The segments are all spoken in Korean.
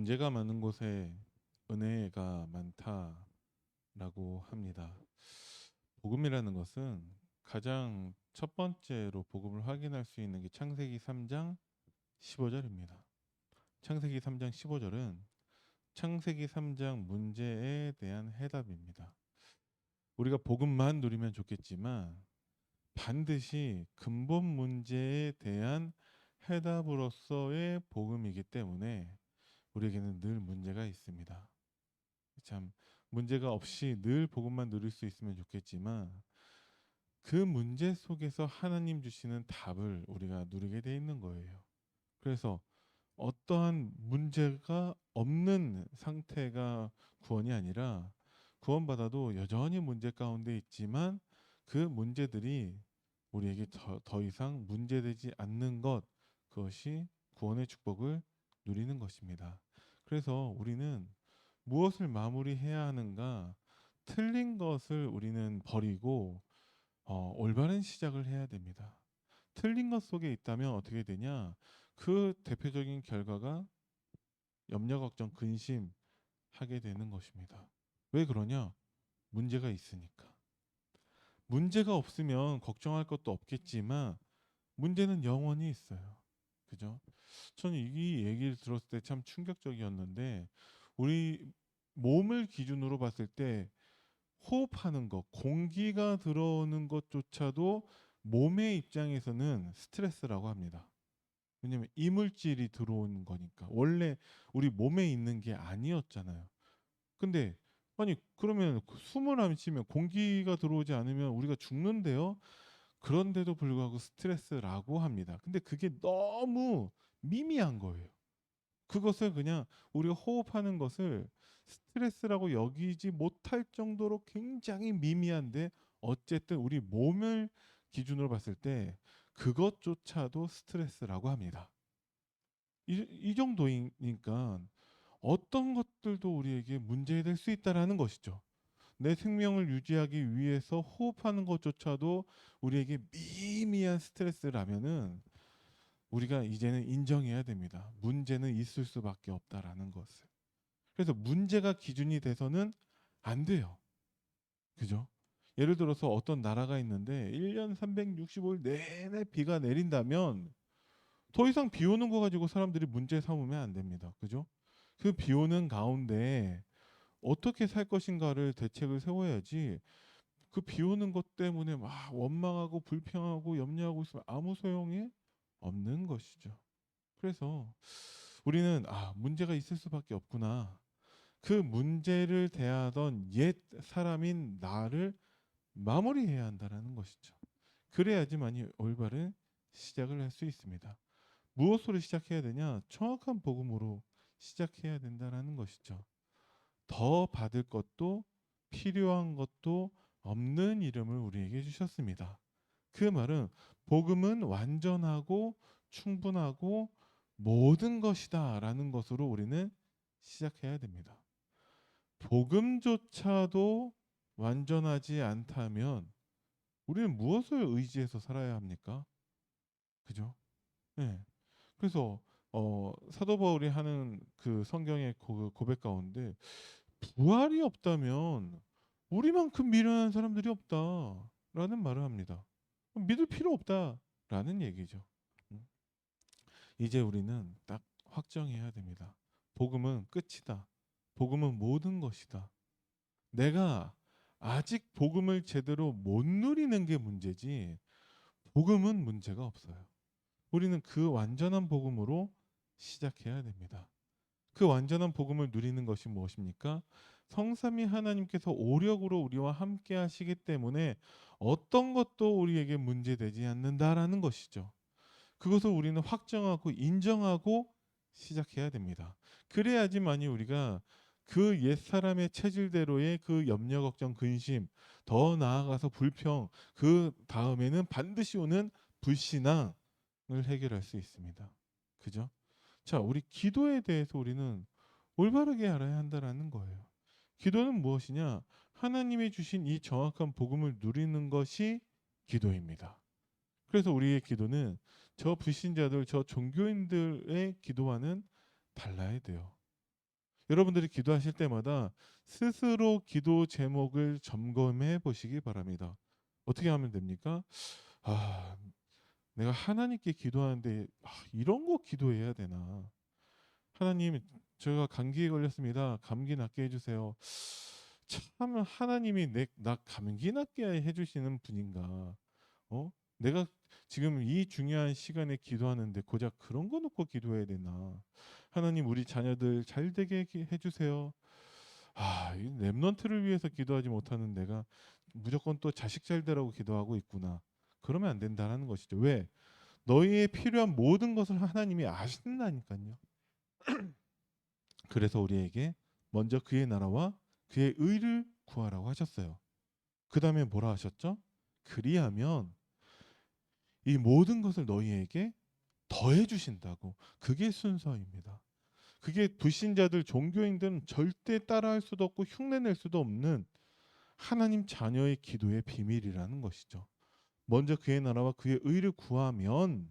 문제가 많은 곳에 은혜가 많다라고 합니다. 복음이라는 것은 가장 첫 번째로 복음을 확인할 수 있는 게 창세기 3장 15절입니다. 창세기 3장 15절은 창세기 3장 문제에 대한 해답입니다. 우리가 복음만 누리면 좋겠지만 반드시 근본 문제에 대한 해답으로서의 복음이기 때문에 우리에게는 늘 문제가 있습니다. 참 문제가 없이 늘 복음만 누릴 수 있으면 좋겠지만 그 문제 속에서 하나님 주시는 답을 우리가 누리게 돼 있는 거예요. 그래서 어떠한 문제가 없는 상태가 구원이 아니라 구원받아도 여전히 문제 가운데 있지만 그 문제들이 우리에게 더 이상 문제되지 않는 것, 그것이 구원의 축복을 누리는 것입니다. 그래서 우리는 무엇을 마무리해야 하는가? 틀린 것을 우리는 버리고 올바른 시작을 해야 됩니다. 틀린 것 속에 있다면 어떻게 되냐? 그 대표적인 결과가 염려, 걱정, 근심하게 되는 것입니다. 왜 그러냐? 문제가 있으니까. 문제가 없으면 걱정할 것도 없겠지만 문제는 영원히 있어요. 그죠? 저는 이 얘기를 들었을 때 참 충격적이었는데 우리 몸을 기준으로 봤을 때 호흡하는 것, 공기가 들어오는 것조차도 몸의 입장에서는 스트레스라고 합니다. 왜냐면 이물질이 들어오는 거니까. 원래 우리 몸에 있는 게 아니었잖아요. 근데 아니 그러면 숨을 안 쉬면 공기가 들어오지 않으면 우리가 죽는데요. 그런데도 불구하고 스트레스라고 합니다. 근데 그게 너무 미미한 거예요. 그것을 그냥 우리가 호흡하는 것을 스트레스라고 여기지 못할 정도로 굉장히 미미한데 어쨌든 우리 몸을 기준으로 봤을 때 그것조차도 스트레스라고 합니다. 이 정도이니까 어떤 것들도 우리에게 문제될 수 있다라는 것이죠. 내 생명을 유지하기 위해서 호흡하는 것조차도 우리에게 미미한 스트레스라면은 우리가 이제는 인정해야 됩니다. 문제는 있을 수밖에 없다라는 것을. 그래서 문제가 기준이 돼서는 안 돼요. 그죠? 예를 들어서 어떤 나라가 있는데 1년 365일 내내 비가 내린다면 더 이상 비 오는 거 가지고 사람들이 문제 삼으면 안 됩니다. 그죠? 그 비 오는 가운데 어떻게 살 것인가를 대책을 세워야지 그 비 오는 것 때문에 막 원망하고 불평하고 염려하고 있으면 아무 소용이 없는 것이죠. 그래서 우리는 문제가 있을 수밖에 없구나. 그 문제를 대하던 옛 사람인 나를 마무리해야 한다는 것이죠. 그래야지만이 올바른 시작을 할 수 있습니다. 무엇으로 시작해야 되냐? 정확한 복음으로 시작해야 된다는 것이죠. 더 받을 것도 필요한 것도 없는 이름을 우리에게 주셨습니다. 그 말은 복음은 완전하고 충분하고 모든 것이다라는 것으로 우리는 시작해야 됩니다. 복음조차도 완전하지 않다면 우리는 무엇을 의지해서 살아야 합니까? 그죠? 네. 그래서 사도 바울이 하는 그 성경의 고백 가운데 부활이 없다면 우리만큼 미련한 사람들이 없다라는 말을 합니다. 믿을 필요 없다라는 얘기죠. 음. 이제 우리는 딱 확정해야 됩니다. 복음은 끝이다. 복음은 모든 것이다. 내가 아직 복음을 제대로 못 누리는 게 문제지 복음은 문제가 없어요. 우리는 그 완전한 복음으로 시작해야 됩니다. 그 완전한 복음을 누리는 것이 무엇입니까? 성삼위 하나님께서 오력으로 우리와 함께 하시기 때문에 어떤 것도 우리에게 문제되지 않는다라는 것이죠. 그것을 우리는 확정하고 인정하고 시작해야 됩니다. 그래야지만이 우리가 그 옛사람의 체질대로의 그 염려, 걱정, 근심, 더 나아가서 불평, 그 다음에는 반드시 오는 불신앙을 해결할 수 있습니다. 그죠? 자, 우리 기도에 대해서 우리는 올바르게 알아야 한다라는 거예요. 기도는 무엇이냐? 하나님이 주신 이 정확한 복음을 누리는 것이 기도입니다. 그래서 우리의 기도는 저 불신자들, 저 종교인들의 기도와는 달라야 돼요. 여러분들이 기도하실 때마다 스스로 기도 제목을 점검해 보시기 바랍니다. 어떻게 하면 됩니까? 아, 내가 하나님께 기도하는데 이런 거 기도해야 되나? 하나님, 제가 감기에 걸렸습니다. 감기 낫게 해주세요. 참 하나님이 나 감기 낫게 해주시는 분인가? 어? 내가 지금 이 중요한 시간에 기도하는데 고작 그런 거 놓고 기도해야 되나? 하나님, 우리 자녀들 잘 되게 해주세요. 이 랩넌트를 위해서 기도하지 못하는 내가 무조건 또 자식 잘 되라고 기도하고 있구나. 그러면 안 된다는 것이죠. 왜? 너희의 필요한 모든 것을 하나님이 아신다니까요. 그래서 우리에게 먼저 그의 나라와 그의 의를 구하라고 하셨어요. 그 다음에 뭐라 하셨죠? 그리하면 이 모든 것을 너희에게 더해 주신다고. 그게 순서입니다. 그게 불신자들, 종교인들은 절대 따라할 수도 없고 흉내낼 수도 없는 하나님 자녀의 기도의 비밀이라는 것이죠. 먼저 그의 나라와 그의 의를 구하면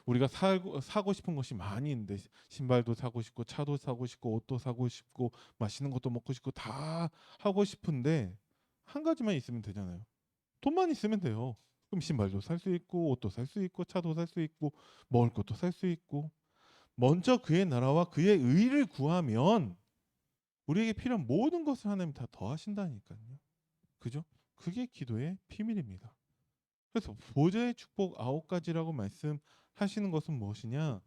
우리가 사고 싶은 것이 많이 있는데, 신발도 사고 싶고 차도 사고 싶고 옷도 사고 싶고 맛있는 것도 먹고 싶고 다 하고 싶은데 한 가지만 있으면 되잖아요. 돈만 있으면 돼요. 그럼 신발도 살 수 있고 옷도 살 수 있고 차도 살 수 있고 먹을 것도 살 수 있고. 먼저 그의 나라와 그의 의를 구하면 우리에게 필요한 모든 것을 하나님 다 더하신다니까요. 그죠? 그게 기도의 비밀입니다. 그래서 보좌의 축복 9가지라고 말씀하시는 것은 무엇이냐?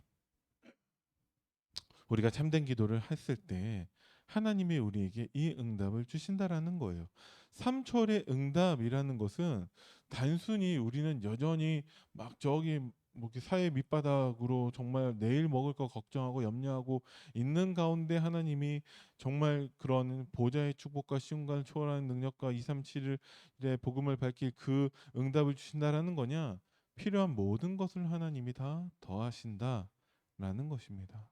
우리가 참된 기도를 했을 때 하나님이 우리에게 이 응답을 주신다라는 거예요. 3초의 응답이라는 것은 단순히 우리는 여전히 막 저기 뭐 이렇게 사회 밑바닥으로 정말 내일 먹을 거 걱정하고 염려하고 있는 가운데 하나님이 정말 그런 보좌의 축복과 시온간을 초월하는 능력과 237일의 복음을 밝힐 그 응답을 주신다라는 거냐? 필요한 모든 것을 하나님이 다 더하신다라는 것입니다.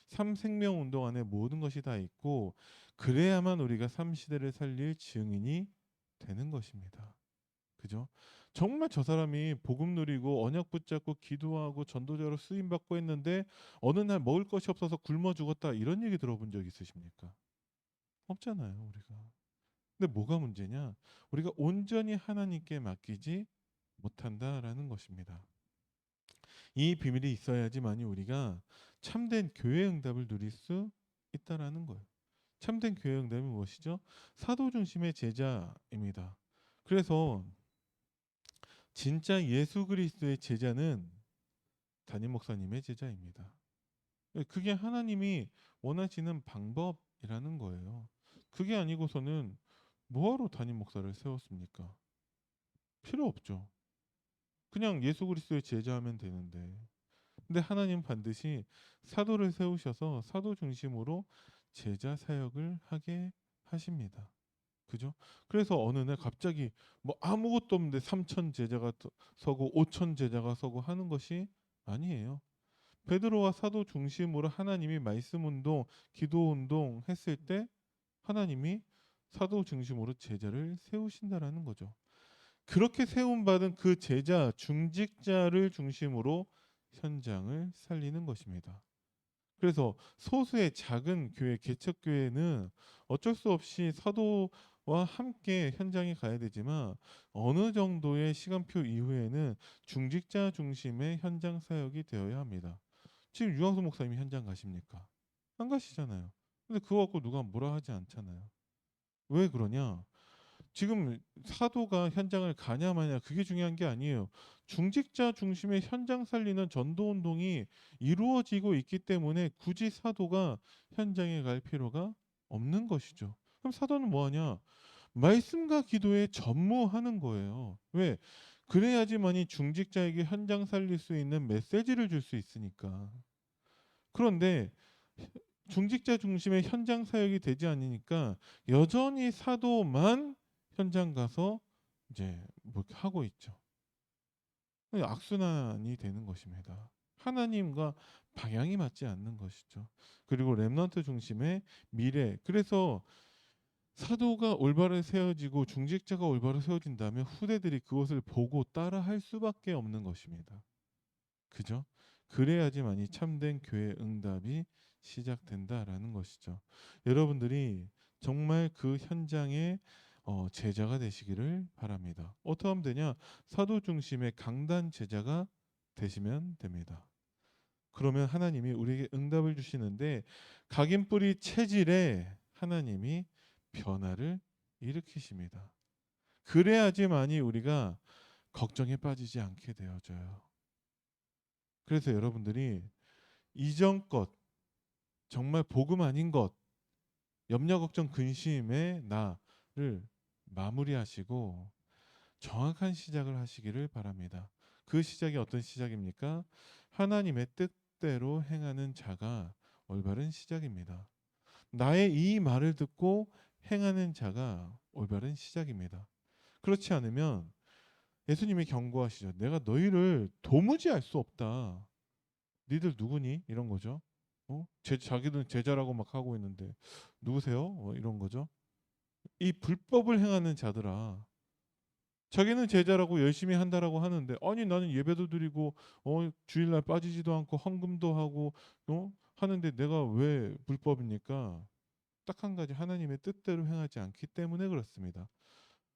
삼생명 운동 안에 모든 것이 다 있고 그래야만 우리가 삼시대를 살릴 증인이 되는 것입니다. 그죠? 정말 저 사람이 복음 누리고 언약 붙잡고 기도하고 전도자로 쓰임 받고 했는데 어느 날 먹을 것이 없어서 굶어 죽었다, 이런 얘기 들어본 적 있으십니까? 없잖아요, 우리가. 근데 뭐가 문제냐? 우리가 온전히 하나님께 맡기지 못한다라는 것입니다. 이 비밀이 있어야지만이 우리가 참된 교회 응답을 누릴 수 있다라는 거예요. 참된 교회 응답이 무엇이죠? 사도 중심의 제자입니다. 그래서 진짜 예수 그리스도의 제자는 담임 목사님의 제자입니다. 그게 하나님이 원하시는 방법이라는 거예요. 그게 아니고서는 뭐하러 담임 목사를 세웠습니까? 필요 없죠. 그냥 예수 그리스도의 제자하면 되는데. 근데 하나님 반드시 사도를 세우셔서 사도 중심으로 제자 사역을 하게 하십니다. 그죠? 그래서 어느 날 갑자기 뭐 아무것도 없는데 3천 제자가 서고 5천 제자가 서고 하는 것이 아니에요. 베드로와 사도 중심으로 하나님이 말씀 운동, 기도 운동 했을 때 하나님이 사도 중심으로 제자를 세우신다라는 거죠. 그렇게 세움받은 그 제자, 중직자를 중심으로 현장을 살리는 것입니다. 그래서 소수의 작은 교회, 개척교회는 어쩔 수 없이 사도와 함께 현장에 가야 되지만 어느 정도의 시간표 이후에는 중직자 중심의 현장 사역이 되어야 합니다. 지금 유광수 목사님이 현장 가십니까? 안 가시잖아요. 근데 그거 갖고 누가 뭐라 하지 않잖아요. 왜 그러냐? 지금 사도가 현장을 가냐 마냐 그게 중요한 게 아니에요. 중직자 중심의 현장 살리는 전도 운동이 이루어지고 있기 때문에 굳이 사도가 현장에 갈 필요가 없는 것이죠. 그럼 사도는 뭐 하냐? 말씀과 기도에 전무하는 거예요. 왜? 그래야지만이 중직자에게 현장 살릴 수 있는 메시지를 줄 수 있으니까. 그런데 중직자 중심의 현장 사역이 되지 않으니까 여전히 사도만 현장 가서 이제 뭐 하고 있죠. 악순환이 되는 것입니다. 하나님과 방향이 맞지 않는 것이죠. 그리고 렘넌트 중심의 미래. 그래서 사도가 올바로 세워지고 중직자가 올바로 세워진다면 후대들이 그것을 보고 따라할 수밖에 없는 것입니다. 그죠? 그래야지만이 참된 교회 응답이 시작된다라는 것이죠. 여러분들이 정말 그 현장에 제자가 되시기를 바랍니다. 어떻게 하면 되냐? 사도 중심의 강단 제자가 되시면 됩니다. 그러면 하나님이 우리에게 응답을 주시는데 각인뿌리 체질에 하나님이 변화를 일으키십니다. 그래야지만이 우리가 걱정에 빠지지 않게 되어져요. 그래서 여러분들이 이전 것, 정말 복음 아닌 것, 염려 걱정 근심의 나를 마무리하시고 정확한 시작을 하시기를 바랍니다. 그 시작이 어떤 시작입니까? 하나님의 뜻대로 행하는 자가 올바른 시작입니다. 나의 이 말을 듣고 행하는 자가 올바른 시작입니다. 그렇지 않으면 예수님이 경고하시죠. 내가 너희를 도무지 알 수 없다. 니들 누구니? 이런 거죠. 자기들은 제자라고 막 하고 있는데 누구세요? 이런 거죠. 이 불법을 행하는 자들아, 자기는 제자라고 열심히 한다라고 하는데 아니 나는 예배도 드리고 주일날 빠지지도 않고 헌금도 하고 하는데 내가 왜 불법입니까? 딱 한 가지, 하나님의 뜻대로 행하지 않기 때문에 그렇습니다.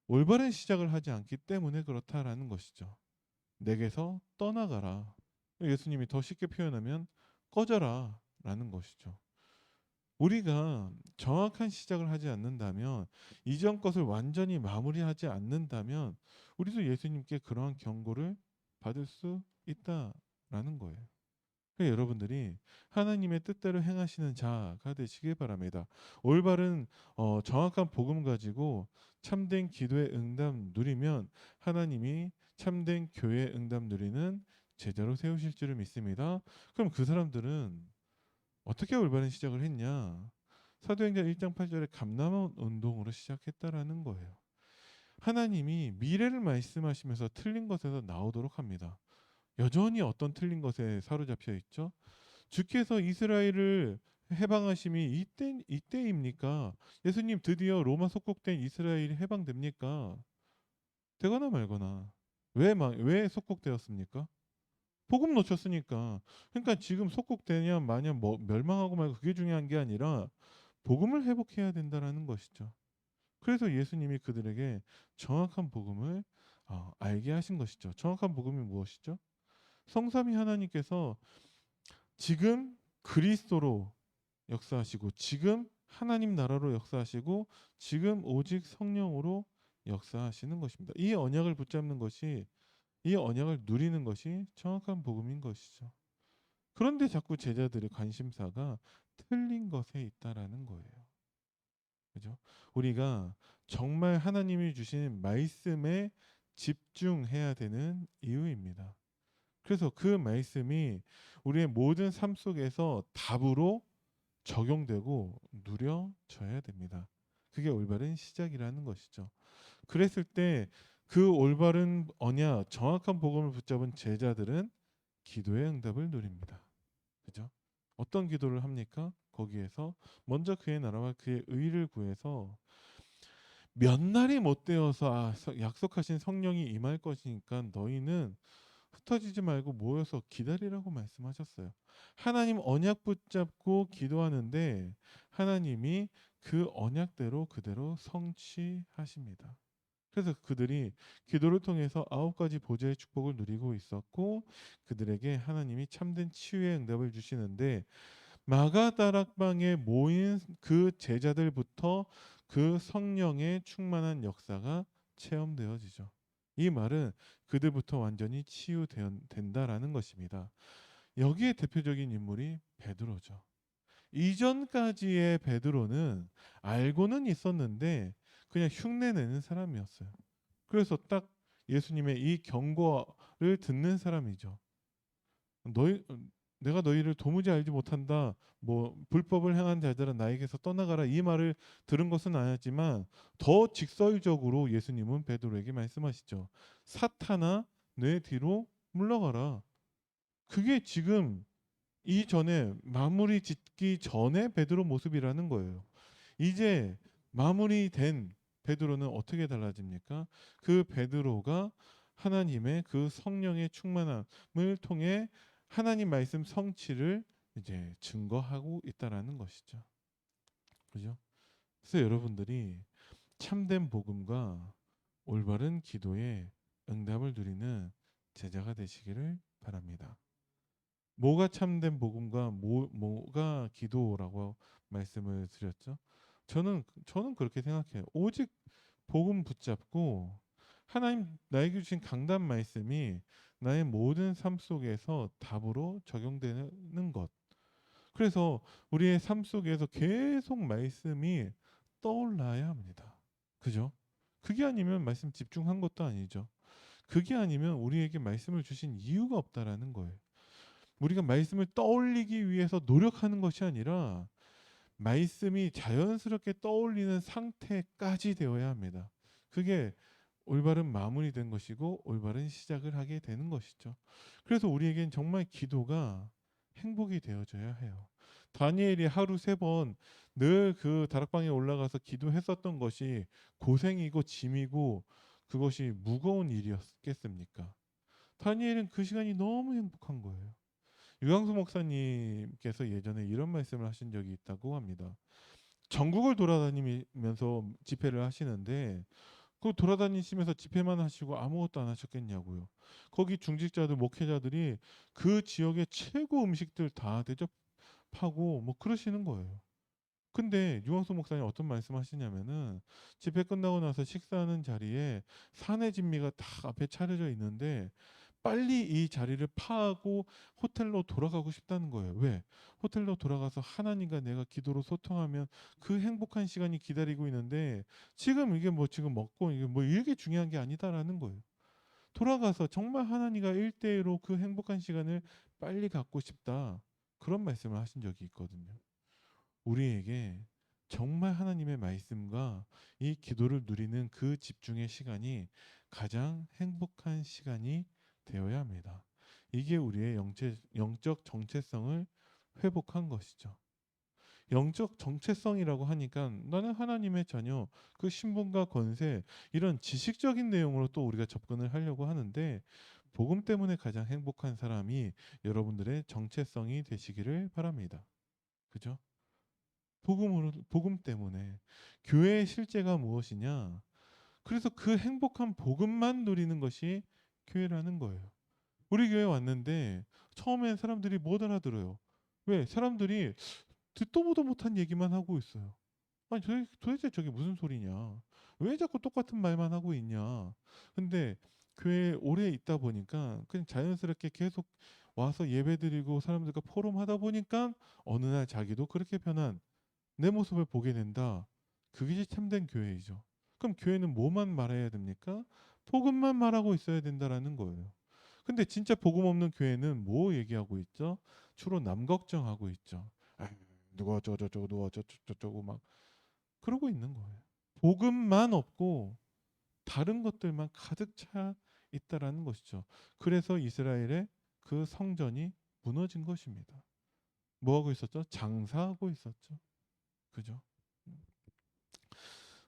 올바른 시작을 하지 않기 때문에 그렇다라는 것이죠. 내게서 떠나가라. 예수님이 더 쉽게 표현하면 꺼져라 라는 것이죠. 우리가 정확한 시작을 하지 않는다면, 이전 것을 완전히 마무리하지 않는다면 우리도 예수님께 그러한 경고를 받을 수 있다라는 거예요. 그러니까 여러분들이 하나님의 뜻대로 행하시는 자가 되시길 바랍니다. 올바른 정확한 복음 가지고 참된 기도의 응답 누리면 하나님이 참된 교회의 응답 누리는 제자로 세우실 줄을 믿습니다. 그럼 그 사람들은 어떻게 올바른 시작을 했냐? 사도행전 1장 8절에 감람원 운동으로 시작했다라는 거예요. 하나님이 미래를 말씀하시면서 틀린 것에서 나오도록 합니다. 여전히 어떤 틀린 것에 사로잡혀 있죠? 주께서 이스라엘을 해방하심이 이때입니까? 예수님 드디어 로마 속국된 이스라엘이 해방됩니까? 되거나 말거나. 왜 속국되었습니까? 복음 놓쳤으니까. 그러니까 지금 속국되냐 마냐 멸망하고 말고 그게 중요한 게 아니라 복음을 회복해야 된다라는 것이죠. 그래서 예수님이 그들에게 정확한 복음을 알게 하신 것이죠. 정확한 복음이 무엇이죠? 성삼위 하나님께서 지금 그리스도로 역사하시고, 지금 하나님 나라로 역사하시고, 지금 오직 성령으로 역사하시는 것입니다. 이 언약을 붙잡는 것이, 이 언약을 누리는 것이 정확한 복음인 것이죠. 그런데 자꾸 제자들의 관심사가 틀린 것에 있다라는 거예요. 그죠? 우리가 정말 하나님이 주신 말씀에 집중해야 되는 이유입니다. 그래서 그 말씀이 우리의 모든 삶 속에서 답으로 적용되고 누려져야 됩니다. 그게 올바른 시작이라는 것이죠. 그랬을 때 그 올바른 언약, 정확한 복음을 붙잡은 제자들은 기도의 응답을 누립니다. 그죠? 어떤 기도를 합니까? 거기에서 먼저 그의 나라와 그의 의를 구해서 몇 날이 못 되어서 약속하신 성령이 임할 것이니까 너희는 흩어지지 말고 모여서 기다리라고 말씀하셨어요. 하나님 언약 붙잡고 기도하는데 하나님이 그 언약대로 그대로 성취하십니다. 그래서 그들이 기도를 통해서 9가지 보좌의 축복을 누리고 있었고, 그들에게 하나님이 참된 치유의 응답을 주시는데, 마가다락방에 모인 그 제자들부터 그 성령의 충만한 역사가 체험되어지죠. 이 말은 그들부터 완전히 치유된다라는 것입니다. 여기에 대표적인 인물이 베드로죠. 이전까지의 베드로는 알고는 있었는데 그냥 흉내내는 사람이었어요. 그래서 딱 예수님의 이 경고를 듣는 사람이죠. 너희 내가 너희를 도무지 알지 못한다. 불법을 행한 자들은 나에게서 떠나가라. 이 말을 들은 것은 아니었지만 더 직설적으로 예수님은 베드로에게 말씀하시죠. 사탄아, 내 뒤로 물러가라. 그게 지금 이전에 마무리 짓기 전에 베드로 모습이라는 거예요. 이제 마무리된 베드로는 어떻게 달라집니까? 그 베드로가 하나님의 그 성령의 충만함을 통해 하나님 말씀 성취를 이제 증거하고 있다라는 것이죠. 그죠? 그래서 여러분들이 참된 복음과 올바른 기도에 응답을 누리는 제자가 되시기를 바랍니다. 뭐가 참된 복음과 뭐가 기도라고 말씀을 드렸죠? 저는 그렇게 생각해요. 오직 복음 붙잡고 하나님 나에게 주신 강단 말씀이 나의 모든 삶 속에서 답으로 적용되는 것. 그래서 우리의 삶 속에서 계속 말씀이 떠올라야 합니다. 그죠? 그게 아니면 말씀 집중한 것도 아니죠. 그게 아니면 우리에게 말씀을 주신 이유가 없다라는 거예요. 우리가 말씀을 떠올리기 위해서 노력하는 것이 아니라 말씀이 자연스럽게 떠올리는 상태까지 되어야 합니다. 그게 올바른 마무리된 것이고 올바른 시작을 하게 되는 것이죠. 그래서 우리에겐 정말 기도가 행복이 되어져야 해요. 다니엘이 하루 3번 늘 그 다락방에 올라가서 기도했었던 것이 고생이고 짐이고 그것이 무거운 일이었겠습니까? 다니엘은 그 시간이 너무 행복한 거예요. 유광수 목사님께서 예전에 이런 말씀을 하신 적이 있다고 합니다. 전국을 돌아다니면서 집회를 하시는데 그 돌아다니시면서 집회만 하시고 아무것도 안 하셨겠냐고요. 거기 중직자들, 목회자들이 그 지역의 최고 음식들 다 대접하고 뭐 그러시는 거예요. 근데 유광수 목사님 어떤 말씀하시냐면은 집회 끝나고 나서 식사하는 자리에 사내 진미가 다 앞에 차려져 있는데 빨리 이 자리를 파하고 호텔로 돌아가고 싶다는 거예요. 왜? 호텔로 돌아가서 하나님과 내가 기도로 소통하면 그 행복한 시간이 기다리고 있는데 지금 이게 뭐 지금 먹고 이게 뭐 이게 중요한 게 아니다라는 거예요. 돌아가서 정말 하나님과 1대1로 그 행복한 시간을 빨리 갖고 싶다. 그런 말씀을 하신 적이 있거든요. 우리에게 정말 하나님의 말씀과 이 기도를 누리는 그 집중의 시간이 가장 행복한 시간이 되어야 합니다. 이게 우리의 영적 정체성을 회복한 것이죠. 영적 정체성이라고 하니까 나는 하나님의 자녀, 그 신분과 권세, 이런 지식적인 내용으로 또 우리가 접근을 하려고 하는데 복음 때문에 가장 행복한 사람이 여러분들의 정체성이 되시기를 바랍니다. 그죠? 복음 때문에 교회의 실제가 무엇이냐? 그래서 그 행복한 복음만 누리는 것이 교회라는 거예요. 우리 교회 왔는데 처음엔 사람들이 못 알아들어요. 왜? 사람들이 듣도 보도 못한 얘기만 하고 있어요. 아니 도대체 저게 무슨 소리냐? 왜 자꾸 똑같은 말만 하고 있냐? 근데 교회에 오래 있다 보니까 그냥 자연스럽게 계속 와서 예배드리고 사람들과 포럼하다 보니까 어느 날 자기도 그렇게 변한 내 모습을 보게 된다. 그게 참된 교회이죠. 그럼 교회는 뭐만 말해야 됩니까? 복음만 말하고 있어야 된다라는 거예요. 근데 진짜 복음 없는 교회는 뭐 얘기하고 있죠? 주로 남 걱정하고 있죠. 아, 누가 저저저 누가 저저저고 막 그러고 있는 거예요. 복음만 없고 다른 것들만 가득 차 있다라는 것이죠. 그래서 이스라엘의 그 성전이 무너진 것입니다. 뭐 하고 있었죠? 장사하고 있었죠. 그죠?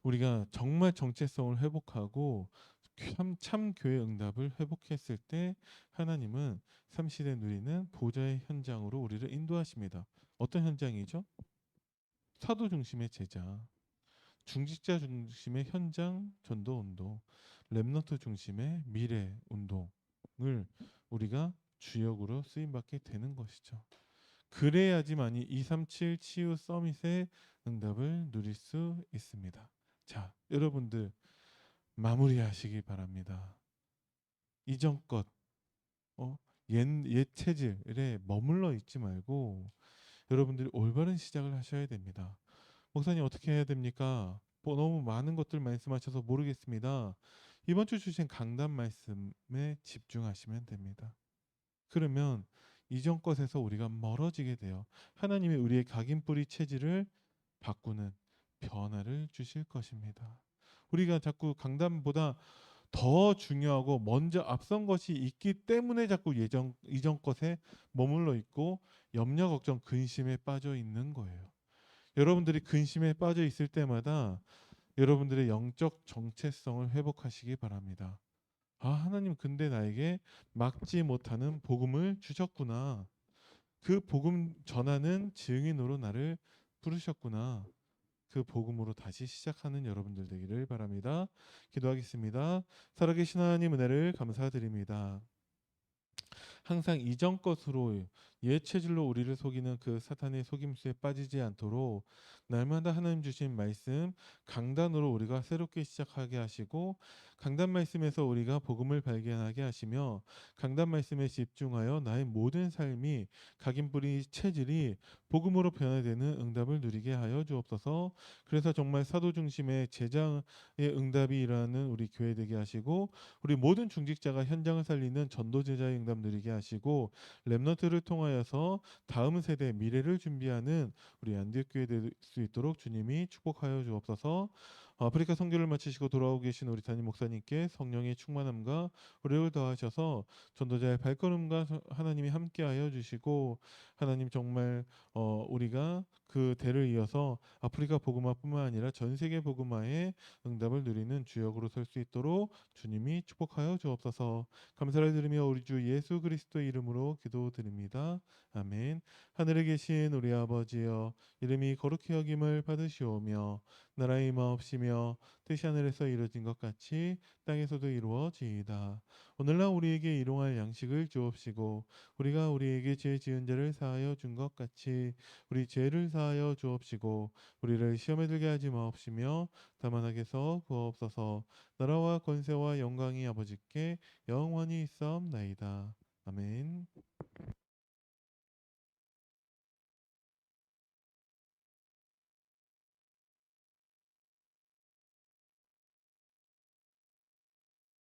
우리가 정말 정체성을 회복하고 참 교회 응답을 회복했을 때 하나님은 삼시대 누리는 보좌의 현장으로 우리를 인도하십니다. 어떤 현장이죠? 사도 중심의 제자, 중직자 중심의 현장 전도 운동, 렘너트 중심의 미래 운동을 우리가 주역으로 쓰임 받게 되는 것이죠. 그래야지만이 237 치유 서밋의 응답을 누릴 수 있습니다. 자, 여러분들 마무리하시기 바랍니다. 이전 것, 옛 체질에 머물러 있지 말고 여러분들이 올바른 시작을 하셔야 됩니다. 목사님 어떻게 해야 됩니까? 뭐 너무 많은 것들 말씀하셔서 모르겠습니다. 이번 주 주신 강단 말씀에 집중하시면 됩니다. 그러면 이전 것에서 우리가 멀어지게 돼요. 하나님의 우리의 각인뿌리 체질을 바꾸는 변화를 주실 것입니다. 우리가 자꾸 강단보다 더 중요하고 먼저 앞선 것이 있기 때문에 자꾸 이전 것에 머물러 있고 염려, 걱정, 근심에 빠져 있는 거예요. 여러분들이 근심에 빠져 있을 때마다 여러분들의 영적 정체성을 회복하시기 바랍니다. 아, 하나님 근데 나에게 막지 못하는 복음을 주셨구나. 그 복음 전하는 증인으로 나를 부르셨구나. 그 복음으로 다시 시작하는 여러분들 되기를 바랍니다. 기도하겠습니다. 살아계신 하나님 은혜를 감사드립니다. 항상 이전 것으로 옛 체질로 우리를 속이는 그 사탄의 속임수에 빠지지 않도록 날마다 하나님 주신 말씀 강단으로 우리가 새롭게 시작하게 하시고, 강단 말씀에서 우리가 복음을 발견하게 하시며, 강단 말씀에 집중하여 나의 모든 삶이 각인뿌리 체질이 복음으로 변화되는 응답을 누리게 하여 주옵소서. 그래서 정말 사도 중심의 제자의 응답이 일어나는 우리 교회 되게 하시고, 우리 모든 중직자가 현장을 살리는 전도 제자의 응답 누리게 하시고, 렘넌트를 통하여서 다음 세대 미래를 준비하는 우리 안디옥교회 될 수 있도록 주님이 축복하여 주옵소서. 아프리카 선교를 마치시고 돌아오고 계신 우리 담임 목사님께 성령의 충만함과 의뢰를 더하셔서 전도자의 발걸음과 하나님이 함께하여 주시고, 하나님 정말 우리가 그 대를 이어서 아프리카 복음화뿐만 아니라 전 세계 복음화의 응답을 누리는 주역으로 설 수 있도록 주님이 축복하여 주옵소서. 감사를 드리며 우리 주 예수 그리스도의 이름으로 기도드립니다. 아멘. 하늘에 계신 우리 아버지여, 이름이 거룩히 여김을 받으시오며 나라의 임하옵시며 뜻이 하늘에서 이루어진 것 같이 땅에서도 이루어지이다. 오늘날 우리에게 일용할 양식을 주옵시고, 우리가 우리에게 죄 지은 자를 사하여 준 것 같이 우리 죄를 사하여 주옵시고, 우리를 시험에 들게 하지 마옵시며 다만 악에서 구하옵소서. 나라와 권세와 영광이 아버지께 영원히 있사옵나이다. 아멘.